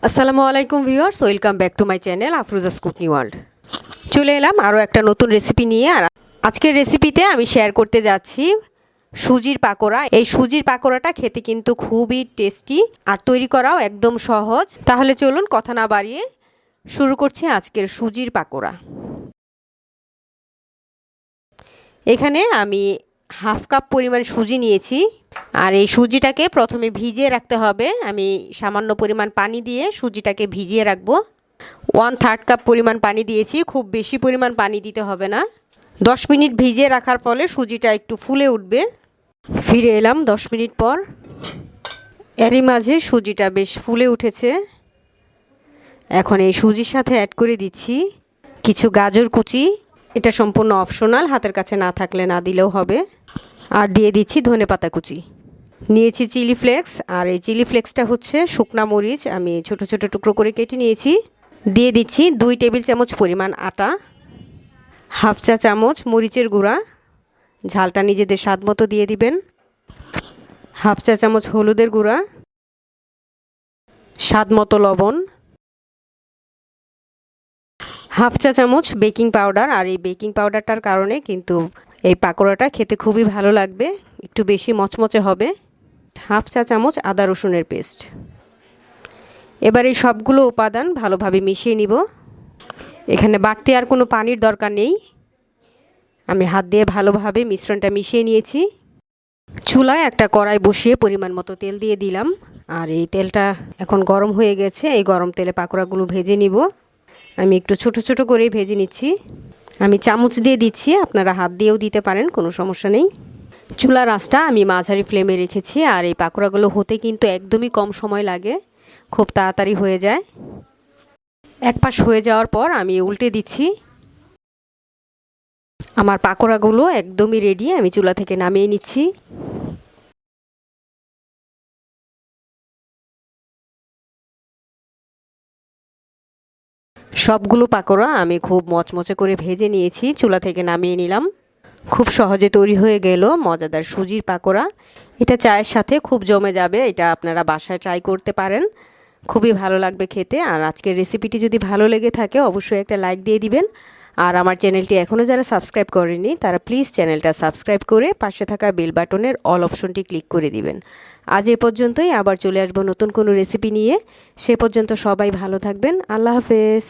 আসসালামু আলাইকুম viewers, welcome back to my channel Afroza's cooking world. চলে এলাম আরও একটা নতুন রেসিপি নিয়ে। আর আজকের রেসিপিতে আমি শেয়ার করতে যাচ্ছি সুজির পাকোড়া। এই সুজির পাকোড়াটা খেতে কিন্তু খুবই টেস্টি আর তৈরি করাও একদম সহজ। তাহলে চলুন কথা না বাড়িয়ে শুরু করছি আজকের সুজির পাকোড়া। এখানে আমি হাফ কাপ পরিমাণ সুজি নিয়েছি। আর এই সুজিটাকে প্রথমে ভিজিয়ে রাখতে হবে। আমি সামান্য পরিমাণ পানি দিয়ে সুজিটাকে ভিজিয়ে রাখবো। 1/3 কাপ পরিমাণ পানি দিয়েছি, খুব বেশি পরিমাণ পানি দিতে হবে না। 10 মিনিট ভিজিয়ে রাখার ফলে সুজিটা একটু ফুলে উঠবে। ফিরে এলাম 10 মিনিট পর। এরই মাঝে সুজিটা বেশ ফুলে উঠেছে। এখন এই সুজির সাথে অ্যাড করে দিচ্ছি কিছু গাজর কুচি। এটা সম্পূর্ণ অপশনাল, হাতের কাছে না থাকলে না দিলেও হবে। আর দিয়ে দিচ্ছি ধনেপাতা কুচি। নিয়েছি চিলি ফ্লেক্স, আর এই চিলি ফ্লেক্সটা হচ্ছে শুকনা মরিচ, আমি ছোট ছোট টুকরো করে কেটে নিয়েছি। দিয়ে দিচ্ছি 2 টেবিল চামচ পরিমাণ আটা, হাফ চা চামচ মরিচের গুঁড়া, ঝালটা নিজেদের স্বাদ মতো দিয়ে দিবেন, হাফ চা চামচ হলুদের গুঁড়া, স্বাদ মতো লবণ, হাফ চা চামচ বেকিং পাউডার। আর এই বেকিং পাউডারটার কারণে কিন্তু এই পাকোড়াটা খেতে খুবই ভালো লাগবে, একটু বেশি মচমচে হবে। হাফ চা চামচ আদা রসুনের পেস্ট। এবার এই সবগুলো উপাদান ভালোভাবে মিশিয়ে নিব। এখানে বাড়তি আর কোনো পানির দরকার নেই। আমি হাত দিয়ে ভালোভাবে মিশ্রণটা মিশিয়ে নিয়েছি। চুলায় একটা কড়াই বসিয়ে পরিমাণ মতো তেল দিয়ে দিলাম। আর এই তেলটা এখন গরম হয়ে গেছে। এই গরম তেলে পাকোড়াগুলো ভেজে নিব। আমি একটু ছোট ছোট করেই ভেজে নিচ্ছি। আমি চামচ দিয়ে দিচ্ছি, আপনারা হাত দিয়েও দিতে পারেন, কোনো সমস্যা নেই। চুলার আঁচটা আমি মাঝারি ফ্লেমে রেখেছি। আর এই পাকোড়াগুলো হতে কিন্তু একদমই কম সময় লাগে, খুব তাড়াতাড়ি হয়ে যায়। এক পাশ হয়ে যাওয়ার পর আমি উল্টে দিচ্ছি। আমার পাকোড়াগুলো একদমই রেডি, আমি চুলা থেকে নামিয়ে নিচ্ছি। সবগুলো পাকোড়া আমি খুব মচমচে করে ভেজে নিয়েছি, চুলা থেকে নামিয়ে নিলাম। খুব সহজে তৈরি হয়ে গেল মজাদার সুজির পাকোড়া। এটা চায়ের সাথে খুব জমে যাবে। এটা আপনারা বাসায় ট্রাই করতে পারেন, খুবই ভালো লাগবে খেতে। আর আজকের রেসিপিটি যদি ভালো লেগে থাকে অবশ্যই একটা লাইক দিয়ে দিবেন। আর আমার চ্যানেলটি এখনও যারা সাবস্ক্রাইব করেনি তারা প্লিজ চ্যানেলটা সাবস্ক্রাইব করে পাশে থাকা বেল বাটনের অল অপশনটি ক্লিক করে দিবেন। আজ এ পর্যন্তই, আবার চলে আসবো নতুন কোনো রেসিপি নিয়ে। সে পর্যন্ত সবাই ভালো থাকবেন। আল্লাহ হাফেজ।